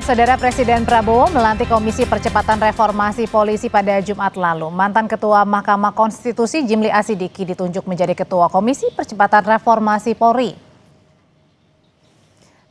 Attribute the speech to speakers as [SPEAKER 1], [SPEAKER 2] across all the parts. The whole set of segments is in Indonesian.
[SPEAKER 1] Saudara Presiden Prabowo melantik Komisi Percepatan Reformasi Polisi pada Jumat lalu. Mantan Ketua Mahkamah Konstitusi Jimli Asidiki ditunjuk menjadi Ketua Komisi Percepatan Reformasi Polri.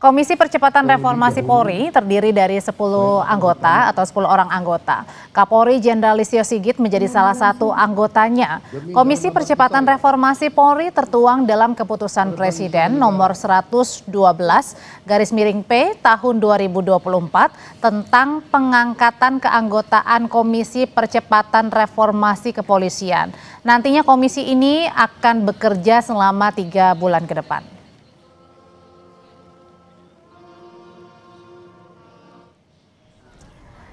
[SPEAKER 1] Komisi Percepatan Reformasi Polri terdiri dari 10 anggota atau 10 orang anggota. Kapolri Jenderal Listio Sigit menjadi salah satu anggotanya. Komisi Percepatan Reformasi Polri tertuang dalam Keputusan Presiden nomor 112/P tahun 2024 tentang pengangkatan keanggotaan Komisi Percepatan Reformasi Kepolisian. Nantinya komisi ini akan bekerja selama 3 bulan ke depan.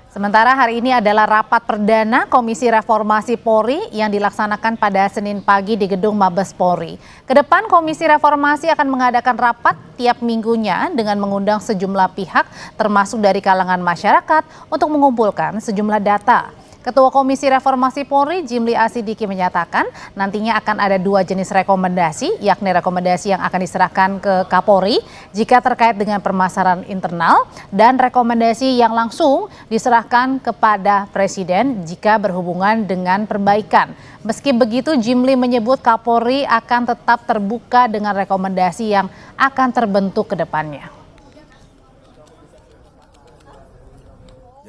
[SPEAKER 1] Sementara hari ini adalah rapat perdana Komisi Reformasi Polri yang dilaksanakan pada Senin pagi di Gedung Mabes Polri. Kedepan Komisi Reformasi akan mengadakan rapat tiap minggunya dengan mengundang sejumlah pihak termasuk dari kalangan masyarakat untuk mengumpulkan sejumlah data. Ketua Komisi Reformasi Polri Jimli Asidiki menyatakan nantinya akan ada 2 jenis rekomendasi, yakni rekomendasi yang akan diserahkan ke Kapolri jika terkait dengan permasalahan internal dan rekomendasi yang langsung diserahkan kepada Presiden jika berhubungan dengan perbaikan. Meski begitu, Jimli menyebut Kapolri akan tetap terbuka dengan rekomendasi yang akan terbentuk ke depannya.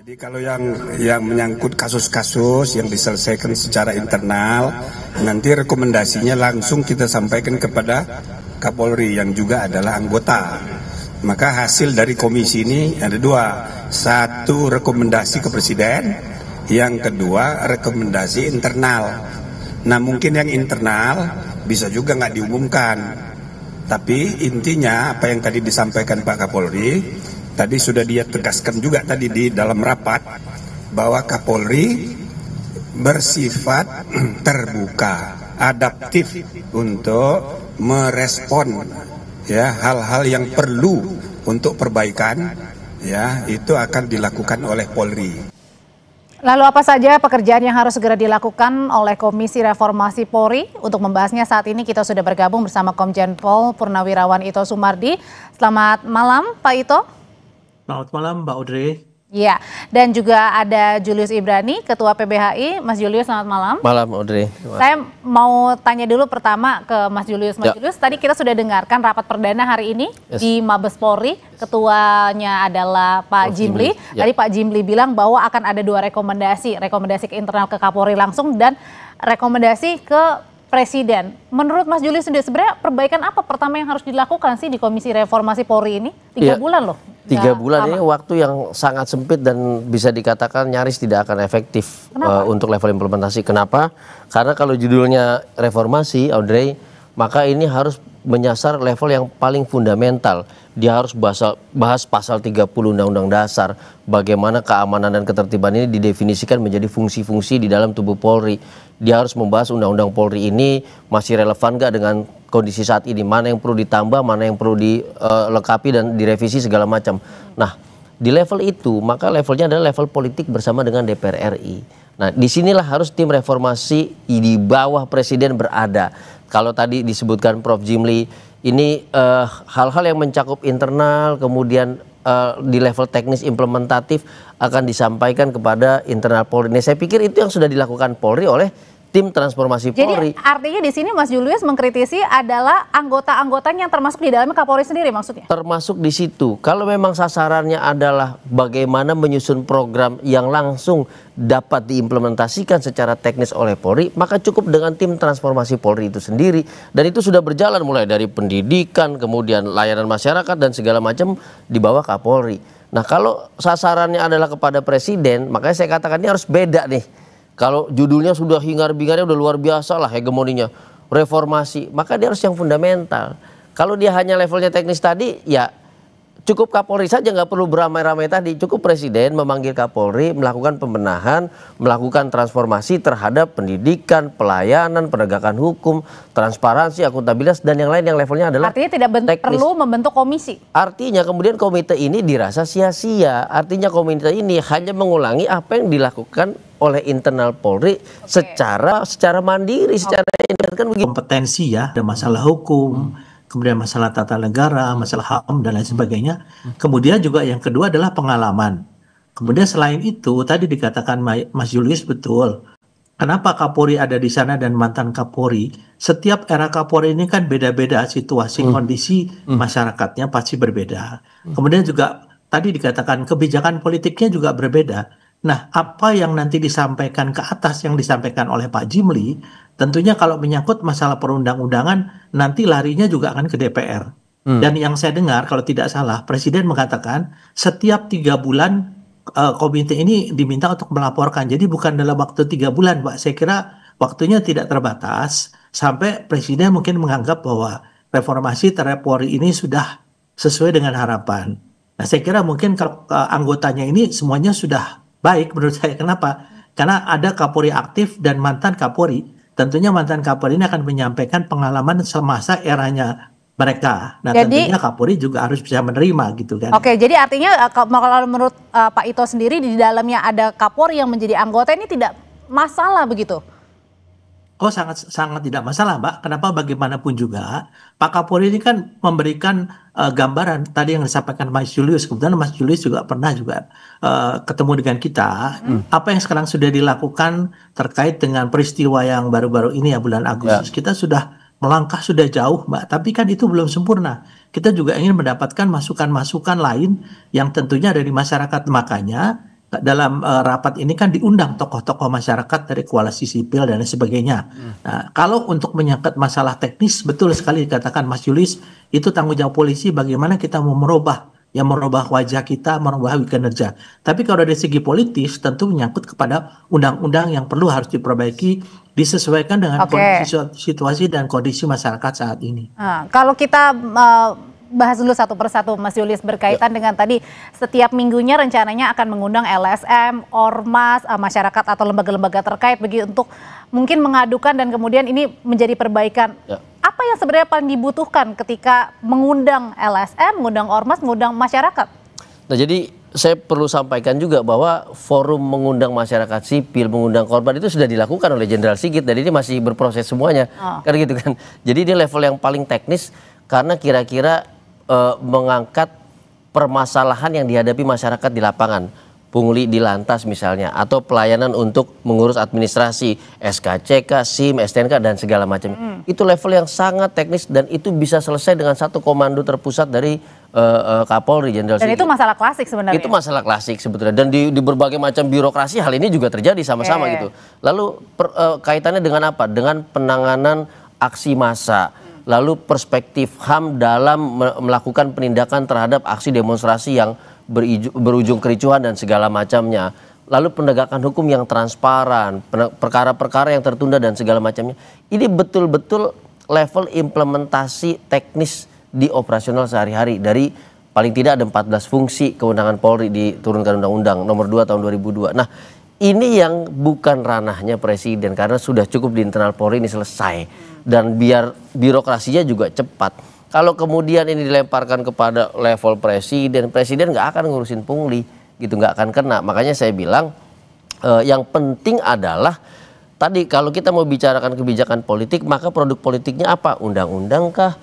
[SPEAKER 2] Jadi kalau yang menyangkut kasus-kasus yang diselesaikan secara internal, nanti rekomendasinya langsung kita sampaikan kepada Kapolri yang juga adalah anggota. Maka hasil dari komisi ini ada 2, 1 rekomendasi ke Presiden, yang kedua rekomendasi internal. Nah mungkin yang internal bisa juga nggak diumumkan, tapi intinya apa yang tadi disampaikan Pak Kapolri, tadi sudah dia tegaskan juga tadi di dalam rapat bahwa Kapolri bersifat terbuka, adaptif untuk merespon ya hal-hal yang perlu untuk perbaikan ya itu akan dilakukan oleh Polri.
[SPEAKER 1] Lalu apa saja pekerjaan yang harus segera dilakukan oleh Komisi Reformasi Polri? Untuk membahasnya saat ini kita sudah bergabung bersama Komjen Pol Purnawirawan Ito Sumardi. Selamat malam Pak Ito.
[SPEAKER 3] Selamat malam Mbak Audrey.
[SPEAKER 1] Ya, dan juga ada Julius Ibrani, Ketua PBHI. Mas Julius, selamat malam.
[SPEAKER 4] Malam Audrey.
[SPEAKER 1] Saya mau tanya dulu pertama ke Mas Julius. Mas Julius, tadi kita sudah dengarkan rapat perdana hari ini di Mabes Polri. Ketuanya adalah Pak Jimli. Tadi Pak Jimli bilang bahwa akan ada 2 rekomendasi. Rekomendasi ke internal ke Kapolri langsung dan rekomendasi ke Presiden. Menurut Mas Julius sendiri, sebenarnya perbaikan apa pertama yang harus dilakukan sih di Komisi Reformasi Polri ini? 3 bulan loh.
[SPEAKER 4] 3 bulan ini waktu yang sangat sempit dan bisa dikatakan nyaris tidak akan efektif untuk level implementasi. Kenapa? Karena kalau judulnya reformasi, Audrey, maka ini harus menyasar level yang paling fundamental. Dia harus bahas pasal 30 Undang-Undang Dasar, bagaimana keamanan dan ketertiban ini didefinisikan menjadi fungsi-fungsi di dalam tubuh Polri. Dia harus membahas Undang-Undang Polri ini masih relevan gak dengan kondisi saat ini, mana yang perlu ditambah, mana yang perlu dilengkapi dan direvisi segala macam. Nah, di level itu maka levelnya adalah level politik bersama dengan DPR RI. Nah, disinilah harus tim reformasi di bawah Presiden berada. Kalau tadi disebutkan Prof. Jimli, ini hal-hal yang mencakup internal, kemudian di level teknis implementatif akan disampaikan kepada internal Polri. Nah, saya pikir itu yang sudah dilakukan Polri oleh tim transformasi Polri.
[SPEAKER 1] Jadi artinya di sini Mas Julius mengkritisi adalah anggota-anggotanya yang termasuk di dalamnya Kapolri sendiri maksudnya?
[SPEAKER 4] Termasuk di situ. Kalau memang sasarannya adalah bagaimana menyusun program yang langsung dapat diimplementasikan secara teknis oleh Polri, maka cukup dengan tim transformasi Polri itu sendiri. Dan itu sudah berjalan mulai dari pendidikan, kemudian layanan masyarakat dan segala macam di bawah Kapolri. Nah kalau sasarannya adalah kepada Presiden, makanya saya katakan ini harus beda nih. Kalau judulnya sudah hingar-bingarnya udah luar biasa lah hegemoninya, reformasi, maka dia harus yang fundamental. Kalau dia hanya levelnya teknis tadi, ya cukup Kapolri saja, nggak perlu beramai-ramai tadi. Cukup Presiden memanggil Kapolri, melakukan pembenahan, melakukan transformasi terhadap pendidikan, pelayanan, penegakan hukum, transparansi, akuntabilitas, dan yang lain yang levelnya adalah
[SPEAKER 1] artinya tidak perlu membentuk komisi.
[SPEAKER 4] Artinya kemudian komite ini dirasa sia-sia. Artinya komite ini hanya mengulangi apa yang dilakukan oleh internal Polri secara mandiri, secara independen kan begitu.
[SPEAKER 3] Kompetensi ya, ada masalah hukum, kemudian masalah tata negara, masalah HAM dan lain sebagainya. Kemudian juga yang kedua adalah pengalaman. Kemudian selain itu tadi dikatakan Mas Julius betul. Kenapa Kapolri ada di sana dan mantan Kapolri? Setiap era Kapolri ini kan beda-beda situasi, kondisi masyarakatnya pasti berbeda. Kemudian juga tadi dikatakan kebijakan politiknya juga berbeda. Nah, apa yang nanti disampaikan ke atas yang disampaikan oleh Pak Jimli, tentunya kalau menyangkut masalah perundang-undangan, nanti larinya juga akan ke DPR. Dan yang saya dengar, kalau tidak salah, Presiden mengatakan setiap 3 bulan komite ini diminta untuk melaporkan. Jadi bukan dalam waktu 3 bulan, Pak. Saya kira waktunya tidak terbatas sampai Presiden mungkin menganggap bahwa reformasi terhadap Polri ini sudah sesuai dengan harapan. Nah, saya kira mungkin kalau anggotanya ini semuanya sudah baik menurut saya. Kenapa? Karena ada Kapolri aktif dan mantan Kapolri. Tentunya mantan Kapolri ini akan menyampaikan pengalaman semasa eranya mereka. Nah, tentunya Kapolri juga harus bisa menerima gitu kan.
[SPEAKER 1] Oke, jadi artinya kalau menurut Pak Ito sendiri di dalamnya ada Kapolri yang menjadi anggota ini tidak masalah begitu?
[SPEAKER 3] Oh, sangat tidak masalah, Mbak. Kenapa bagaimanapun juga Pak Kapolri ini kan memberikan gambaran tadi yang disampaikan Mas Julius. Kebetulan Mas Julius juga pernah ketemu dengan kita. Apa yang sekarang sudah dilakukan terkait dengan peristiwa yang baru-baru ini ya bulan Agustus. Kita sudah melangkah sudah jauh, Mbak, tapi kan itu belum sempurna. Kita juga ingin mendapatkan masukan-masukan lain yang tentunya dari masyarakat. Makanya dalam rapat ini kan diundang tokoh-tokoh masyarakat dari koalisi sipil dan sebagainya. Nah, kalau untuk menyangkut masalah teknis, betul sekali dikatakan Mas Julius, itu tanggung jawab polisi bagaimana kita mau merubah wajah kita, merubah kinerja. Tapi kalau dari segi politis tentu menyangkut kepada undang-undang yang perlu harus diperbaiki, disesuaikan dengan kondisi situasi dan kondisi masyarakat saat ini.
[SPEAKER 1] Kalau kita bahas dulu satu persatu Mas Julius berkaitan dengan tadi setiap minggunya rencananya akan mengundang LSM, Ormas, masyarakat atau lembaga-lembaga terkait begitu untuk mungkin mengadukan dan kemudian ini menjadi perbaikan. Apa yang sebenarnya paling dibutuhkan ketika mengundang LSM, mengundang Ormas, mengundang masyarakat?
[SPEAKER 4] Nah, jadi saya perlu sampaikan juga bahwa forum mengundang masyarakat sipil, mengundang korban itu sudah dilakukan oleh Jenderal Sigit dan ini masih berproses semuanya. Kan gitu kan. Jadi ini level yang paling teknis karena kira-kira mengangkat permasalahan yang dihadapi masyarakat di lapangan, pungli di lantas misalnya, atau pelayanan untuk mengurus administrasi, SKCK, SIM, STNK dan segala macam. Itu level yang sangat teknis dan itu bisa selesai dengan satu komando terpusat dari Kapolri Jenderal Sigit.
[SPEAKER 1] Dan itu masalah klasik sebenarnya.
[SPEAKER 4] Itu masalah klasik sebetulnya dan di berbagai macam birokrasi hal ini juga terjadi sama-sama gitu. Lalu kaitannya dengan apa? Dengan penanganan aksi massa. Lalu perspektif HAM dalam melakukan penindakan terhadap aksi demonstrasi yang berujung kericuhan dan segala macamnya. Lalu penegakan hukum yang transparan, perkara-perkara yang tertunda dan segala macamnya. Ini betul-betul level implementasi teknis di operasional sehari-hari. Dari paling tidak ada 14 fungsi kewenangan Polri diturunkan Undang-Undang nomor 2 tahun 2002. Nah, ini yang bukan ranahnya Presiden karena sudah cukup di internal Polri ini selesai. Dan biar birokrasinya juga cepat. Kalau kemudian ini dilemparkan kepada level presiden nggak akan ngurusin pungli, gitu, nggak akan kena. Makanya saya bilang yang penting adalah tadi kalau kita mau bicarakan kebijakan politik, maka produk politiknya apa? Undang-undang kah?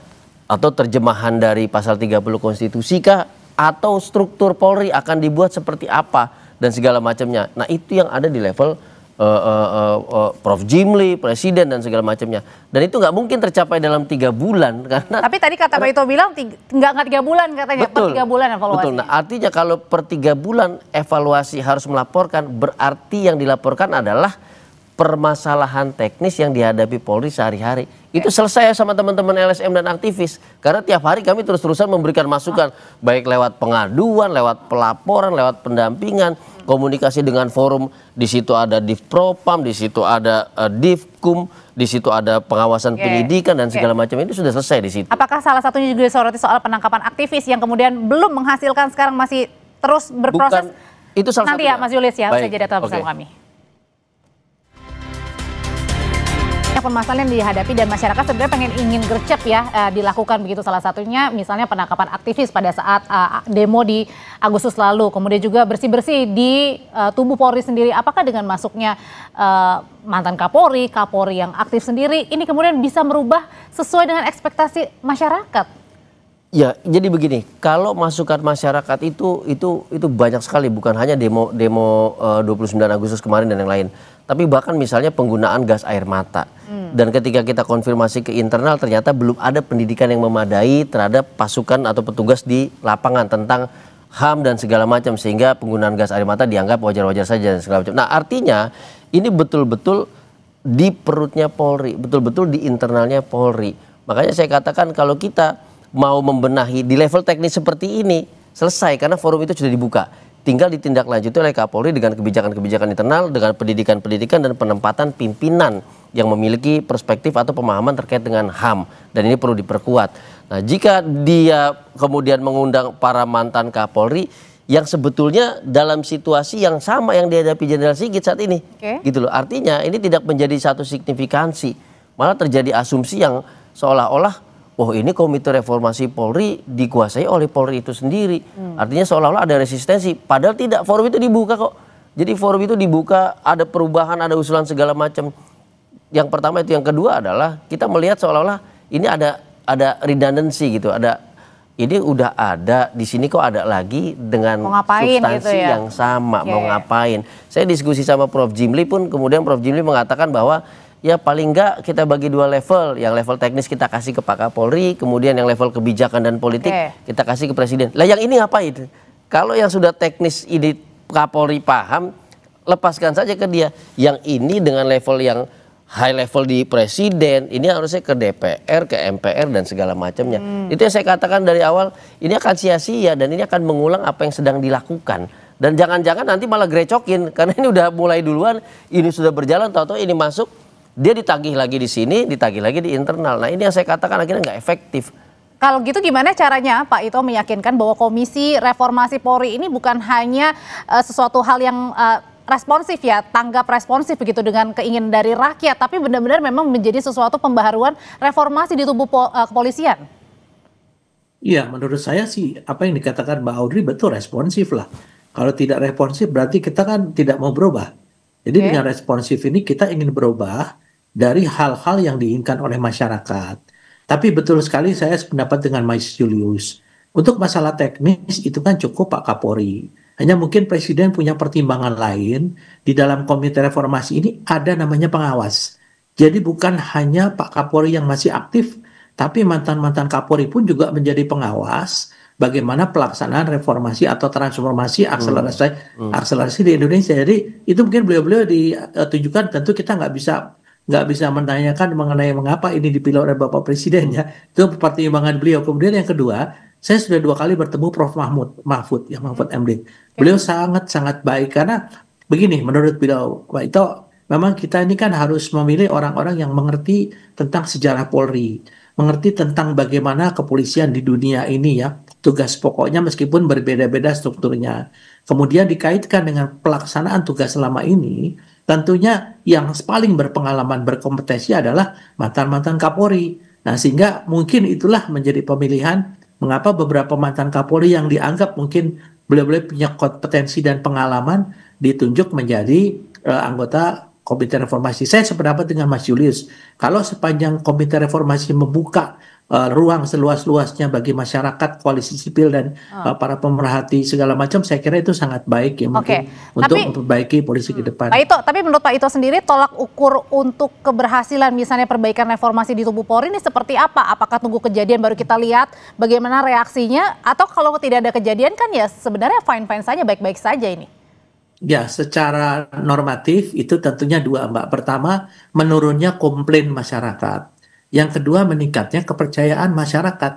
[SPEAKER 4] Atau terjemahan dari pasal 30 konstitusi kah? Atau struktur Polri akan dibuat seperti apa? Dan segala macamnya. Nah, itu yang ada di level Prof. Jimli, Presiden dan segala macamnya. Dan itu nggak mungkin tercapai dalam 3 bulan karena.
[SPEAKER 1] Tapi tadi kata Pak Ito bilang nggak 3 bulan katanya,
[SPEAKER 4] betul,
[SPEAKER 1] per 3 bulan evaluasi.
[SPEAKER 4] Betul. Nah, artinya kalau per 3 bulan evaluasi harus melaporkan, berarti yang dilaporkan adalah permasalahan teknis yang dihadapi Polri sehari-hari. Itu selesai sama teman-teman LSM dan aktivis. Karena tiap hari kami terus-terusan memberikan masukan, baik lewat pengaduan, lewat pelaporan, lewat pendampingan, komunikasi dengan forum. Di situ ada Divpropam, di situ ada Divkum, di situ ada pengawasan penyidikan dan segala macam. Itu sudah selesai di situ.
[SPEAKER 1] Apakah salah satunya juga disoroti soal penangkapan aktivis yang kemudian belum menghasilkan, sekarang masih terus berproses?
[SPEAKER 4] Bukan, itu salah
[SPEAKER 1] nanti
[SPEAKER 4] satunya.
[SPEAKER 1] Ya Mas Julius ya,
[SPEAKER 4] Baik,
[SPEAKER 1] usai jeda tetap bersama kami. permasalahan yang dihadapi dan masyarakat sebenarnya ingin gercep ya dilakukan begitu, salah satunya misalnya penangkapan aktivis pada saat demo di Agustus lalu, kemudian juga bersih-bersih di tubuh Polri sendiri. Apakah dengan masuknya mantan Kapolri yang aktif sendiri ini kemudian bisa merubah sesuai dengan ekspektasi masyarakat?
[SPEAKER 4] Ya, jadi begini, kalau masukan masyarakat itu banyak sekali, bukan hanya demo 29 Agustus kemarin dan yang lain, tapi bahkan misalnya penggunaan gas air mata. Dan ketika kita konfirmasi ke internal, ternyata belum ada pendidikan yang memadai terhadap pasukan atau petugas di lapangan tentang HAM dan segala macam, sehingga penggunaan gas air mata dianggap wajar-wajar saja dan segala macam. Nah, artinya ini betul-betul di perutnya Polri, betul-betul di internalnya Polri. Makanya saya katakan kalau kita mau membenahi di level teknis seperti ini selesai karena forum itu sudah dibuka. Tinggal ditindaklanjuti oleh Kapolri dengan kebijakan-kebijakan internal, dengan pendidikan-pendidikan dan penempatan pimpinan yang memiliki perspektif atau pemahaman terkait dengan HAM, dan ini perlu diperkuat. Nah, jika dia kemudian mengundang para mantan Kapolri yang sebetulnya dalam situasi yang sama yang dihadapi Jenderal Sigit saat ini, gitu loh. Artinya ini tidak menjadi satu signifikansi, malah terjadi asumsi yang seolah-olah oh ini Komite Reformasi Polri dikuasai oleh Polri itu sendiri. Artinya seolah-olah ada resistensi. Padahal tidak, forum itu dibuka kok. Jadi forum itu dibuka, ada perubahan, ada usulan segala macam. Yang pertama itu. Yang kedua adalah kita melihat seolah-olah ini ada redundancy gitu. Ini udah ada, di sini kok ada lagi dengan substansi gitu ya? Yang sama. Mau ngapain. Saya diskusi sama Prof. Jimli pun, kemudian Prof. Jimli mengatakan bahwa ya paling enggak kita bagi dua level. Yang level teknis kita kasih ke Pak Kapolri, kemudian yang level kebijakan dan politik kita kasih ke Presiden. Lah yang ini ngapain? Kalau yang sudah teknis ini Kapolri paham, lepaskan saja ke dia. Yang ini dengan level yang high level di Presiden, ini harusnya ke DPR, ke MPR dan segala macamnya. Itu yang saya katakan dari awal, ini akan sia-sia dan ini akan mengulang apa yang sedang dilakukan. Dan jangan-jangan nanti malah grecokin, karena ini udah mulai duluan, ini sudah berjalan, tahu-tahu ini masuk, dia ditagih lagi di sini, ditagih lagi di internal. Nah, ini yang saya katakan akhirnya nggak efektif.
[SPEAKER 1] Kalau gitu gimana caranya Pak Ito meyakinkan bahwa Komisi Reformasi Polri ini bukan hanya sesuatu hal yang responsif ya, tanggap responsif begitu dengan keinginan dari rakyat, tapi benar-benar memang menjadi sesuatu pembaharuan reformasi di tubuh kepolisian?
[SPEAKER 3] Iya, menurut saya sih apa yang dikatakan Mbak Audrey betul, responsif lah. Kalau tidak responsif berarti kita kan tidak mau berubah. Jadi dengan responsif ini kita ingin berubah dari hal-hal yang diinginkan oleh masyarakat. Tapi betul sekali saya sependapat dengan Mas Julius. Untuk masalah teknis itu kan cukup Pak Kapolri. Hanya mungkin Presiden punya pertimbangan lain. Di dalam Komite Reformasi ini ada namanya pengawas. Jadi bukan hanya Pak Kapolri yang masih aktif, tapi mantan-mantan Kapolri pun juga menjadi pengawas bagaimana pelaksanaan reformasi atau transformasi akselerasi di Indonesia. Jadi itu mungkin beliau-beliau ditujukan, tentu kita nggak bisa menanyakan mengenai mengapa ini dipilih oleh Bapak Presiden ya. Itu pertimbangan beliau. Kemudian yang kedua, saya sudah 2 kali bertemu Prof. Mahfud MD. Beliau sangat-sangat baik karena begini, menurut beliau, Pak Ito, memang kita ini kan harus memilih orang-orang yang mengerti tentang sejarah Polri, mengerti tentang bagaimana kepolisian di dunia ini ya, tugas pokoknya meskipun berbeda-beda strukturnya. Kemudian dikaitkan dengan pelaksanaan tugas selama ini, tentunya yang paling berpengalaman, berkompetensi adalah mantan-mantan Kapolri. Nah, sehingga mungkin itulah menjadi pemilihan mengapa beberapa mantan Kapolri yang dianggap mungkin beliau-beliau punya kompetensi dan pengalaman ditunjuk menjadi anggota Komite Reformasi. Saya sependapat dengan Mas Julius. Kalau sepanjang Komite Reformasi membuka ruang seluas-luasnya bagi masyarakat, koalisi sipil dan para pemerhati segala macam, saya kira itu sangat baik ya mungkin untuk memperbaiki polisi ke depan.
[SPEAKER 1] Pak Ito, tapi menurut Pak Ito sendiri tolak ukur untuk keberhasilan misalnya perbaikan reformasi di tubuh Polri ini seperti apa? Apakah tunggu kejadian baru kita lihat bagaimana reaksinya, atau kalau tidak ada kejadian kan ya sebenarnya fine-fine saja, baik-baik saja ini?
[SPEAKER 3] Ya, secara normatif itu tentunya 2, Mbak. Pertama, menurunnya komplain masyarakat. Yang kedua, meningkatnya kepercayaan masyarakat.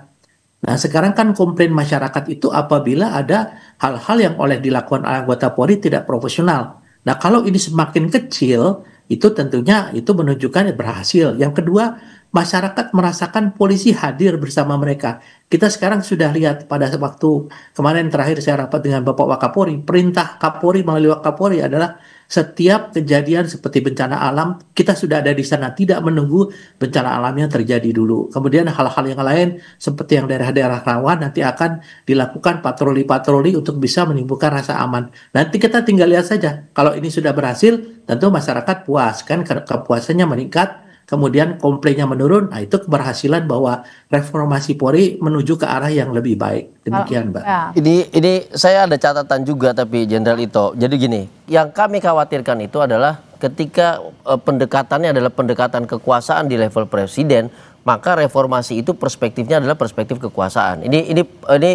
[SPEAKER 3] Nah, sekarang kan komplain masyarakat itu apabila ada hal-hal yang oleh dilakukan anggota Polri tidak profesional. Nah, kalau ini semakin kecil, itu tentunya itu menunjukkan berhasil. Yang kedua, masyarakat merasakan polisi hadir bersama mereka. Kita sekarang sudah lihat pada waktu kemarin terakhir saya rapat dengan Bapak Wakapolri, perintah Kapolri melalui Wakapolri adalah setiap kejadian seperti bencana alam, kita sudah ada di sana, tidak menunggu bencana alamnya terjadi dulu. Kemudian hal-hal yang lain seperti yang daerah-daerah rawan nanti akan dilakukan patroli-patroli untuk bisa menimbulkan rasa aman. Nanti kita tinggal lihat saja, kalau ini sudah berhasil, tentu masyarakat puas, kan kepuasannya meningkat, kemudian komplainnya menurun, nah itu keberhasilan bahwa reformasi Polri menuju ke arah yang lebih baik. Demikian, Mbak.
[SPEAKER 1] Ya.
[SPEAKER 4] Ini saya ada catatan juga tapi Jenderal Ito. Jadi gini, yang kami khawatirkan itu adalah ketika pendekatannya adalah pendekatan kekuasaan di level presiden, maka reformasi itu perspektifnya adalah perspektif kekuasaan. Ini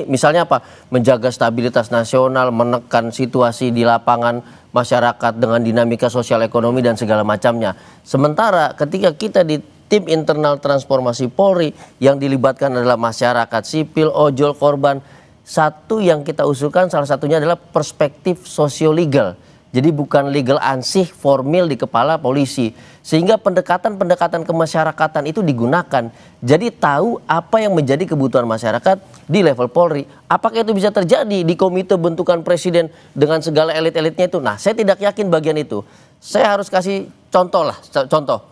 [SPEAKER 4] misalnya apa? Menjaga stabilitas nasional, menekan situasi di lapangan masyarakat dengan dinamika sosial ekonomi dan segala macamnya. Sementara ketika kita di tim internal transformasi Polri yang dilibatkan adalah masyarakat sipil, ojol, korban, satu yang kita usulkan salah satunya adalah perspektif sosio-legal. Jadi bukan legal ansih formil di kepala polisi. Sehingga pendekatan-pendekatan kemasyarakatan itu digunakan. Jadi tahu apa yang menjadi kebutuhan masyarakat di level Polri. Apakah itu bisa terjadi di komite bentukan presiden dengan segala elit-elitnya itu? Nah, saya tidak yakin bagian itu. Saya harus kasih contoh lah. Contoh,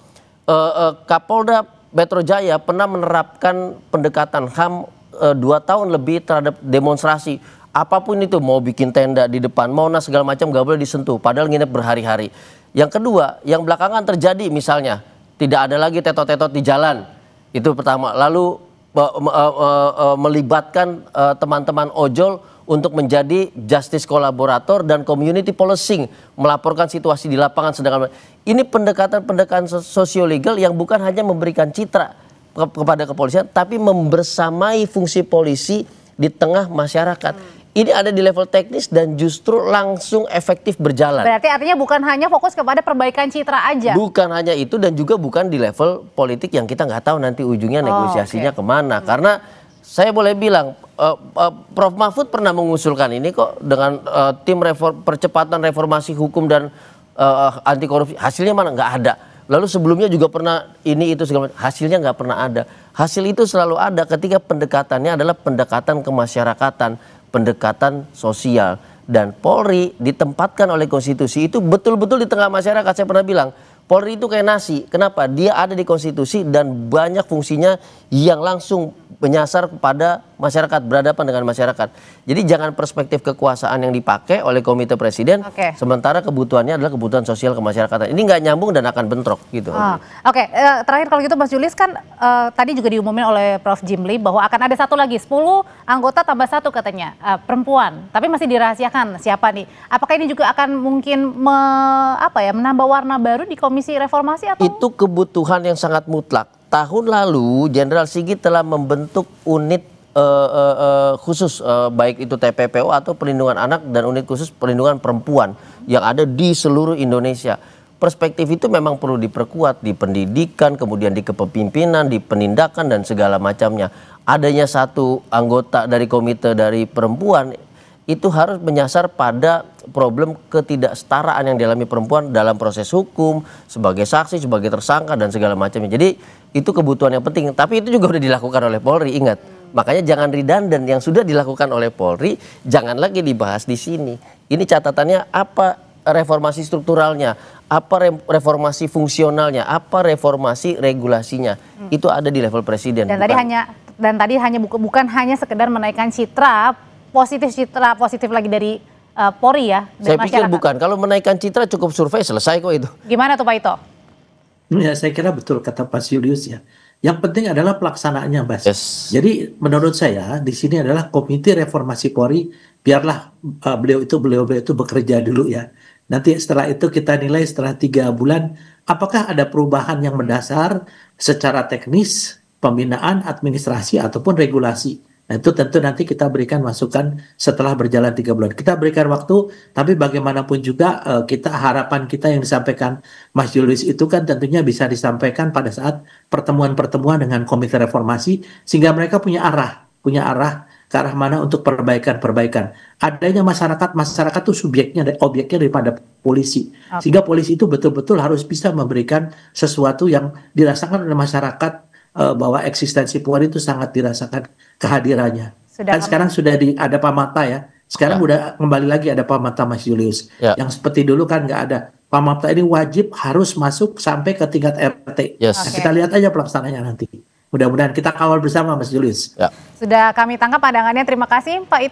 [SPEAKER 4] Kapolda Metro Jaya pernah menerapkan pendekatan HAM 2 tahun lebih terhadap demonstrasi. Apapun itu, mau bikin tenda di depan Monas segala macam gak boleh disentuh, padahal nginep berhari-hari. Yang kedua, yang belakangan terjadi misalnya tidak ada lagi tetot-tetot di jalan, itu pertama. Lalu melibatkan teman-teman ojol untuk menjadi justice kolaborator dan community policing, melaporkan situasi di lapangan. Sedangkan ini pendekatan-pendekatan sosio-legal yang bukan hanya memberikan citra kepada kepolisian, tapi membersamai fungsi polisi di tengah masyarakat. Ini ada di level teknis dan justru langsung efektif berjalan.
[SPEAKER 1] Berarti artinya bukan hanya fokus kepada perbaikan citra aja.
[SPEAKER 4] Bukan hanya itu dan juga bukan di level politik yang kita nggak tahu nanti ujungnya negosiasinya kemana. Karena saya boleh bilang, Prof. Mahfud pernah mengusulkan ini kok dengan tim percepatan reformasi hukum dan anti korupsi. Hasilnya mana? Nggak ada. Lalu sebelumnya juga pernah ini itu segala macam. Hasilnya nggak pernah ada. Hasil itu selalu ada ketika pendekatannya adalah pendekatan kemasyarakatan, pendekatan sosial. Dan Polri ditempatkan oleh konstitusi itu betul-betul di tengah masyarakat. Saya pernah bilang, Polri itu kayak nasi. Kenapa? Dia ada di konstitusi dan banyak fungsinya yang langsung menyasar kepada masyarakat, berhadapan dengan masyarakat. Jadi jangan perspektif kekuasaan yang dipakai oleh komite presiden, sementara kebutuhannya adalah kebutuhan sosial kemasyarakatan. Ini nggak nyambung dan akan bentrok gitu.
[SPEAKER 1] Terakhir kalau gitu Mas Julius, kan tadi juga diumumin oleh Prof. Jimli bahwa akan ada satu lagi, 10 anggota tambah 1 katanya, perempuan. Tapi masih dirahasiakan siapa nih. Apakah ini juga akan mungkin menambah warna baru di Komisi Reformasi atau?
[SPEAKER 4] Itu kebutuhan yang sangat mutlak. Tahun lalu Jenderal Sigit telah membentuk unit khusus baik itu TPPO atau perlindungan anak dan unit khusus perlindungan perempuan yang ada di seluruh Indonesia. Perspektif itu memang perlu diperkuat di pendidikan, kemudian di kepemimpinan, di penindakan dan segala macamnya. Adanya satu anggota dari komite dari perempuan itu harus menyasar pada problem ketidaksetaraan yang dialami perempuan dalam proses hukum, sebagai saksi, sebagai tersangka dan segala macamnya. Jadi itu kebutuhan yang penting, tapi itu juga sudah dilakukan oleh Polri, ingat. Makanya jangan redundant, yang sudah dilakukan oleh Polri jangan lagi dibahas di sini. Ini catatannya apa reformasi strukturalnya, apa reformasi fungsionalnya, apa reformasi regulasinya. Itu ada di level presiden.
[SPEAKER 1] Dan tadi hanya bukan hanya sekedar menaikkan citra positif lagi dari Polri ya.
[SPEAKER 4] Saya pikir bukan. Kalau menaikkan citra cukup survei selesai kok itu.
[SPEAKER 1] Gimana tuh Pak Ito?
[SPEAKER 3] Ya, saya kira betul kata Pak Julius ya. Yang penting adalah pelaksanaannya, Mas.
[SPEAKER 4] Yes.
[SPEAKER 3] Jadi menurut saya di sini adalah Komite Reformasi Polri, biarlah beliau itu bekerja dulu ya. Nanti setelah itu kita nilai setelah 3 bulan apakah ada perubahan yang mendasar secara teknis, pembinaan, administrasi ataupun regulasi. Nah, itu tentu nanti kita berikan masukan setelah berjalan 3 bulan. Kita berikan waktu, tapi bagaimanapun juga harapan kita yang disampaikan Mas Julius itu kan tentunya bisa disampaikan pada saat pertemuan-pertemuan dengan Komite Reformasi, sehingga mereka punya arah ke arah mana untuk perbaikan. Adanya masyarakat itu objeknya daripada polisi. Sehingga polisi itu betul-betul harus bisa memberikan sesuatu yang dirasakan oleh masyarakat bahwa eksistensi Polri itu sangat dirasakan kehadirannya.
[SPEAKER 1] Sudah
[SPEAKER 3] Kan sekarang sudah ada Pamata ya. Sekarang udah kembali lagi ada Pamata, Mas Julius.
[SPEAKER 4] Ya.
[SPEAKER 3] Yang seperti dulu kan nggak ada. Pamata ini wajib harus masuk sampai ke tingkat RT.
[SPEAKER 4] Yes.
[SPEAKER 3] Nah, kita lihat aja pelaksananya nanti. Mudah-mudahan kita kawal bersama, Mas Julius.
[SPEAKER 4] Ya.
[SPEAKER 1] Sudah kami tangkap pandangannya. Terima kasih Pak Ito.